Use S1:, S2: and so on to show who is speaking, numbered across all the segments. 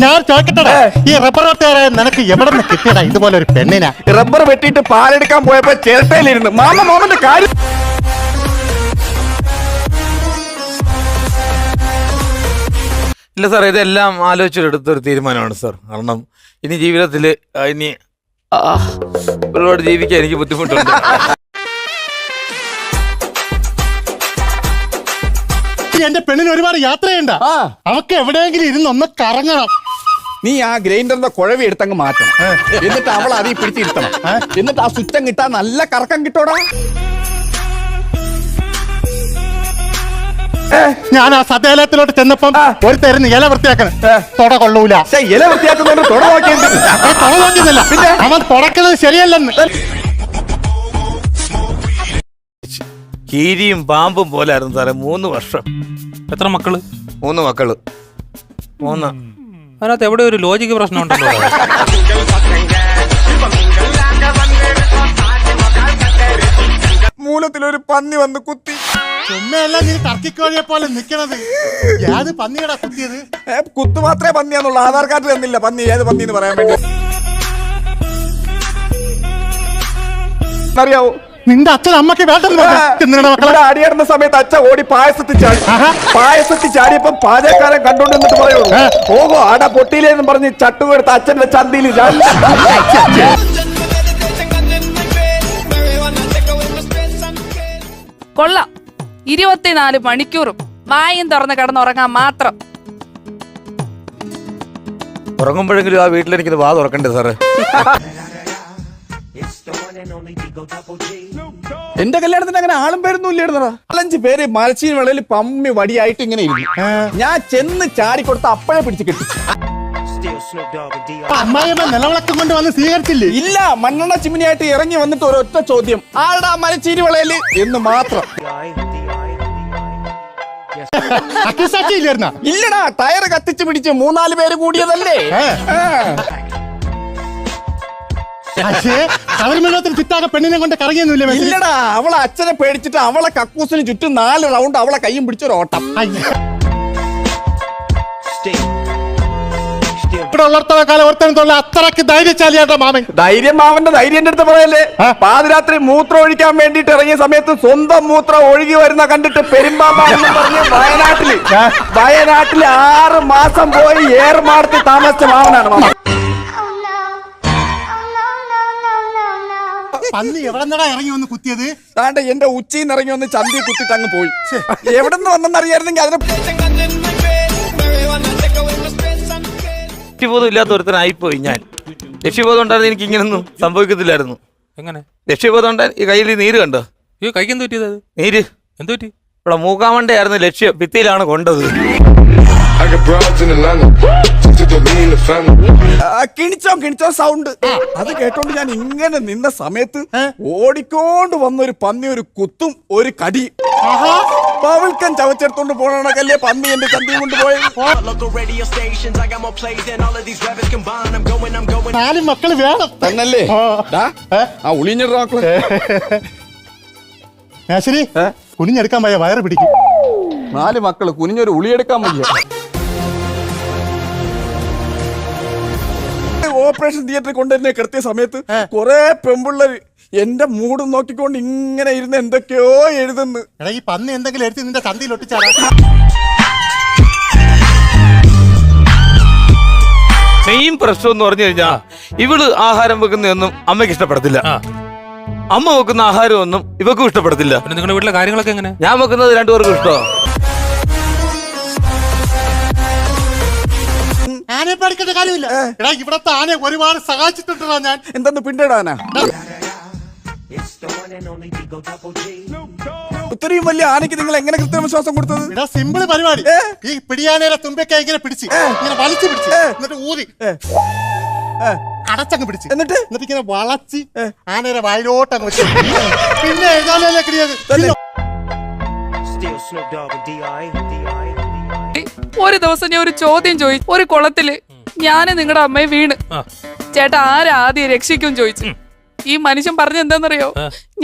S1: ഞാൻ ചോദിക്കട്ടെ, ഈ റബ്ബർ വെട്ടുകാരെ നിനക്ക് എവിടെ നിന്ന് കിട്ടിയടാ ഇതുപോലെ ഒരു പെണ്ണിനാ?
S2: റബ്ബർ വെട്ടിയിട്ട് പാലെടുക്കാൻ പോയപ്പോ ചിരട്ടയിലിരുന്നു. മാമന്റെ കാര്യം
S3: ഇല്ല സാർ, ഇതെല്ലാം ആലോചിച്ചെടുത്തൊരു തീരുമാനമാണ് സാർ. കാരണം ഇനി ജീവിതത്തിൽ ഇനി ഒരുപാട് ജീവിക്കാൻ എനിക്ക് ബുദ്ധിമുട്ടുണ്ട്.
S1: എന്റെ പെണ്ണിന് ഒരുപാട് യാത്രയുണ്ട, അവക്ക് എവിടെയെങ്കിലും ഇരുന്ന് ഒന്ന് കറങ്ങണം.
S2: നീ ആ ഗ്രൈൻഡറിന്റെ കുഴവി എടുത്തങ്ങ് മാറ്റണം. എന്നിട്ട് അവൾ അതിൽ പിടിച്ചിരുത്തണം. എന്നിട്ട് ആ സ്വിച്ച് കിട്ടാ നല്ല കറക്കം കിട്ടോടാ.
S1: ഞാൻ ആ സദ്യാലയത്തിലോട്ട് ചെന്നപ്പം ഒരു തരുന്ന ഇല വൃത്തിയാക്കണം, തൊട കൊള്ളൂല.
S2: ഇല വൃത്തിയാക്കുന്നതിന് തൊട
S1: നോക്കിയെന്നില്ല, പിന്നെ അവൻ തുടക്കുന്നത് ശരിയല്ലെന്ന്.
S3: കീരിയും പാമ്പും പോലായിരുന്നു സാറേ 3 വർഷം.
S4: എത്ര മക്കള്?
S3: 3 മക്കള്. 3.
S4: അതിനകത്ത് എവിടെ ഒരു ലോജിക്ക് പ്രശ്നം ഉണ്ടല്ലോ.
S2: മൂലത്തിലൊരു പന്നി വന്ന് കുത്തി.
S1: ചുമ്മയല്ല നീ ടർക്കിക്കോഴിയെ പോലെ നിക്കണത്. ഏത് പന്നിയടാ കുത്തിയത്?
S2: കുത്തു മാത്രമേ പന്നിയാന്നുള്ളൂ, ആധാർ കാർഡ് തന്നില്ല പന്നി ഏത് പന്നി എന്ന് പറയാൻ വേണ്ടി. അറിയാവോ,
S1: നിന്റെ അച്ഛൻ അമ്മക്ക് വേണ്ട
S2: അടിയിടുന്ന സമയത്ത് അച്ഛൻ ഓടി പായസത്തിൽ ചാടിയപ്പോ പാചകക്കാരൻ കണ്ടോണ്ടിട്ട് പറയുള്ളൂ, ഓഹോ ആടാ പൊട്ടിയില്ലെന്ന് പറഞ്ഞ് ചട്ടുകൊടുത്ത് അച്ഛന്റെ ചന്തിയിൽ.
S5: കൊള്ളാം, 24 മണിക്കൂറും വായും തുറന്ന് കിടന്നുറങ്ങാൻ മാത്രം.
S3: ഉറങ്ങുമ്പോഴെങ്കിലും ആ വീട്ടിലെനിക്ക് വാ തുറക്കണ്ടേ സാറേ?
S2: എന്റെ കല്യാണത്തിന് അങ്ങനെ ആളും പേരൊന്നും ഇല്ലായിരുന്നടാ. 4-5 പേര് മരച്ചീനി വെള്ളയിൽ പമ്മി വടിയായിട്ട് ഇങ്ങനെ ഇരുന്നു. ഞാൻ ചെന്ന് ചാടിക്കൊടുത്ത് അപ്പഴേ പിടിച്ച് കെട്ടി.
S1: അമ്മായിയമ്മ നിലവിളക്കം കൊണ്ട് വന്ന് സ്വീകരിച്ചില്ലേ?
S2: ഇല്ല, മണ്ണെണ്ണ ചിമ്മിനിയായിട്ട് ഇറങ്ങി വന്നിട്ട് ഒരൊറ്റ ചോദ്യം, ആളുടെ മരച്ചീനി വെള്ളയില് എന്ന് മാത്രം. ഇല്ലടാ, ടയറ് കത്തിച്ച് പിടിച്ച് 3-4 പേര് കൂടിയതല്ലേ.
S1: ചുറ്റാകെ പെണ്ണിനെ കൊണ്ട് കറങ്ങിയൊന്നുമില്ല.
S2: ഇല്ലടാ, അവളെ അച്ഛനെ പേടിച്ചിട്ട് അവളെ കക്കൂസിന് ചുറ്റും 4 റൗണ്ട് അവളെ കയ്യും പിടിച്ചൊരോട്ടം.
S1: ഇവിടെ ഉള്ളടത്തോളം ഒരുത്തനത്തുള്ള അത്രക്ക് ധൈര്യശാലിയാട്ടോ മാമൻ.
S2: ധൈര്യം മാമന്റെ ധൈര്യം എന്റെ അടുത്ത് പറയല്ലേ. പാതിരാത്രി മൂത്രം ഒഴിക്കാൻ വേണ്ടിട്ട് ഇറങ്ങിയ സമയത്ത് സ്വന്തം മൂത്രം ഒഴുകി വരുന്ന കണ്ടിട്ട് പെരുമ്പാമ്പ എന്ന് പറഞ്ഞ് വയനാട്ടിൽ 6 മാസം പോയി ഏർമാടത്തിൽ താമസിച്ച മാമനാണ് മാമൻ.
S1: പന്നി എവിടെന്നടാ ഇറങ്ങി വന്ന് കുത്തിയത്?
S2: താണ്ടെ എന്റെ ഉച്ചയിൽ ഇറങ്ങി വന്ന് ചന്തി കുത്തിട്ട് അങ്ങ് പോയി. എവിടെന്ന് വന്നെന്നറിയായിരുന്നെങ്കിൽ അതിനെ
S3: ലക്ഷ്യബോധം ഇല്ലാത്ത ഒരുത്തനായിപ്പോയി ഞാൻ. ലക്ഷ്യബോധം ഉണ്ടായിരുന്നു എനിക്ക് ഇങ്ങനൊന്നും സംഭവിക്കത്തില്ലായിരുന്നു.
S4: എങ്ങനെ
S3: ലക്ഷ്യബോധം ഉണ്ടായി? ഈ കയ്യിൽ നീര് കണ്ടോ?
S4: ഈ കൈക്ക് എന്ത് പറ്റിയത്?
S3: നീര്
S4: എന്ത് പറ്റി?
S3: ഇവിടെ മൂക്കാമണ്ടയായിരുന്നു ലക്ഷ്യം, ഭിത്തിയിലാണ് കൊണ്ടത്.
S2: കിണിച്ചോ സൗണ്ട്. അത് കേട്ടോണ്ട് ഞാൻ ഇങ്ങനെ നിന്ന സമയത്ത് ഓടിക്കോണ്ട് വന്നൊരു പന്നി ഒരു കുത്തും ഒരു കടി. പവിൾക്കൻ ചവച്ചെടുത്തോണ്ട് പോണക്കല്ലേ പന്നി എന്റെ ചന്തി കൊണ്ടുപോയത്.
S1: 4 മക്കള് വേണം
S2: തന്നല്ലേ ആ ഉളിഞ്ഞിട മക്കള്.
S1: ശരി, കുനിഞ്ഞെടുക്കാൻ വയ്യ, വയറ് പിടിക്കും.
S2: 4 മക്കള് കുനിഞ്ഞൊരു ഉളിയെടുക്കാൻ വയ്യ. ഓപ്പറേഷൻ തിയേറ്ററിൽ കൊണ്ടുവരുന്ന കിടത്തിയ സമയത്ത് കുറെ പെമ്പിള്ളേര് എന്റെ മൂടും നോക്കിക്കൊണ്ട് ഇങ്ങനെ ഇരുന്ന് എന്തൊക്കെയോ എഴുതുന്നു.
S1: എടാ, ഈ പന്നി എന്തെങ്കിലും എടുത്ത് നിന്റെ ചന്തിയിൽ ഒട്ടിച്ചാടാ.
S3: മെയിൻ പ്രശ്നം എന്ന് പറഞ്ഞു കഴിഞ്ഞാ ഇവള് ആഹാരം വെക്കുന്നതൊന്നും അമ്മയ്ക്ക് ഇഷ്ടപ്പെടത്തില്ല. അമ്മ വെക്കുന്ന ആഹാരമൊന്നും ഇവക്കും ഇഷ്ടപ്പെടത്തില്ല.
S4: പിന്നെ നിങ്ങളുടെ വീട്ടിലെ കാര്യങ്ങളൊക്കെ എങ്ങനെ?
S3: ഞാൻ വെക്കുന്നത് 2 പേർക്കും ഇഷ്ടമാണ്.
S1: ആനയെ പേടിക്കേണ്ട കാര്യമില്ല. എടാ, ഇവിടത്തെ ആനയെ ഒരുപാട് സഹായിച്ചിട്ടുണ്ടോ ഞാൻ.
S2: എന്തെന്ന് പിണ്ടിടാനാ? ഇത്രയും വലിയ ആനയ്ക്ക് നിങ്ങൾ എങ്ങനെ കൃത്യവിശ്വാസം കൊടുത്തത്?
S1: എടാ, സിമ്പിൾ പരിപാടി. ഈ പിടിയാനയുടെ തുമ്പൊക്കെ ഇങ്ങനെ പിടിച്ച് ഇങ്ങനെ വലിച്ചു പിടിച്ച് എന്നിട്ട് ഊതി അടച്ചങ്ങ് പിടിച്ച് എന്നിട്ട് ഇങ്ങനെ വളച്ച് ആനയുടെ വായിലോട്ടങ്ങ് വെച്ചു. പിന്നെ എഴുതാനല്ലേ കിട്ടിയത്.
S5: ഒരു ദിവസം ഞാൻ ഒരു ചോദ്യം ചോദിച്ചു. ഒരു കുളത്തില് ഞാന് നിങ്ങളുടെ അമ്മയെ വീണ്, ചേട്ടാ ആരാദ്യം രക്ഷിക്കും ചോദിച്ചു. ഈ മനുഷ്യൻ പറഞ്ഞ എന്താണെന്നറിയോ?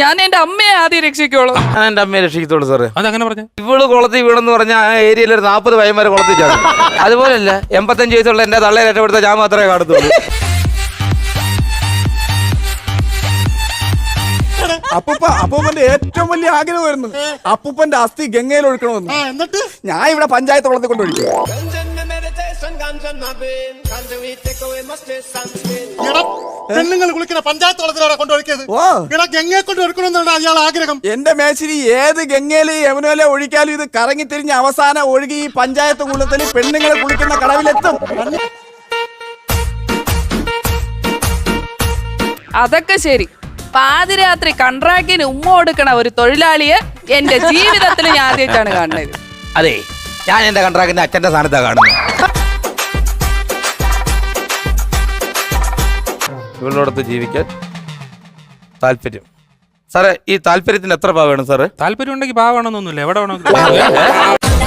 S5: ഞാൻ എന്റെ അമ്മയെ ആദ്യം രക്ഷിക്കോളൂ.
S3: ഞാൻ എന്റെ അമ്മയെ രക്ഷിക്കത്തോളൂ സാറേ.
S4: അതങ്ങനെ പറഞ്ഞു.
S3: ഇവള് കുളത്തിൽ വീണെന്ന് പറഞ്ഞാൽ ആ ഏരിയയിൽ ഒരു 40 പയ്യന്മാരെ കുളത്തിൽ ചാടും. അതുപോലല്ല 85 വയസ്സുള്ള എന്റെ തള്ളയെ രക്ഷപ്പെടുത്ത ഞാൻ മാത്രമേ കാണത്തുള്ളൂ.
S2: അപ്പൂപ്പന്റെ ഏറ്റവും വലിയ ആഗ്രഹമായിരുന്നു അപ്പൂപ്പന്റെ അസ്ഥി ഗംഗയിൽ ഒഴുക്കണമെന്ന്.
S1: എന്നിട്ട്
S2: ഞാൻ ഇവിടെ പഞ്ചായത്ത് കുളത്തിൽ കൊണ്ടൊഴിക്കും.
S1: പെണ്ണുങ്ങൾ കുളിക്കുന്ന പഞ്ചായത്ത് കുളത്തിലൂടെ കൊണ്ടൊഴിക്കത്.
S2: ഓ
S1: ഇവിടെ ഗംഗയെ കൊണ്ട് ഒഴുക്കണമെന്നാണ് അയാൾ ആഗ്രഹം.
S2: എന്റെ മേശിരി ഏത് ഗംഗയില് യമുനയിലെ ഒഴിക്കാലും ഇത് കറങ്ങി തിരിഞ്ഞ് അവസാനം ഒഴുകി ഈ പഞ്ചായത്ത് കുളത്തിൽ പെണ്ണുങ്ങളെ കുളിക്കുന്ന കടവിലെത്തും.
S5: അതൊക്കെ ശരി. പാതിരാത്രി കൺട്രാക്റ്റിന് ഉമ്മ കൊടുക്കണ ഒരു തൊഴിലാളിയെ എന്റെ ജീവിതത്തിൽ ഞാൻ ആദ്യമായിട്ടാണ് കാണുന്നത്.
S3: അതെ, ഞാൻ എന്റെ കൺട്രാക്ടിന്റെ അച്ഛന്റെ സ്ഥാനത്താണ് കാണുന്നത്. ഇവളോടൊത്ത് ജീവിക്കാൻ താല്പര്യം. സാറേ, ഈ താല്പര്യത്തിന് എത്ര രൂപ വേണം സാറേ?
S4: താല്പര്യം ഉണ്ടെങ്കിൽ പാവണമെന്നൊന്നുമില്ല, എവിടെ വേണമെങ്കിലും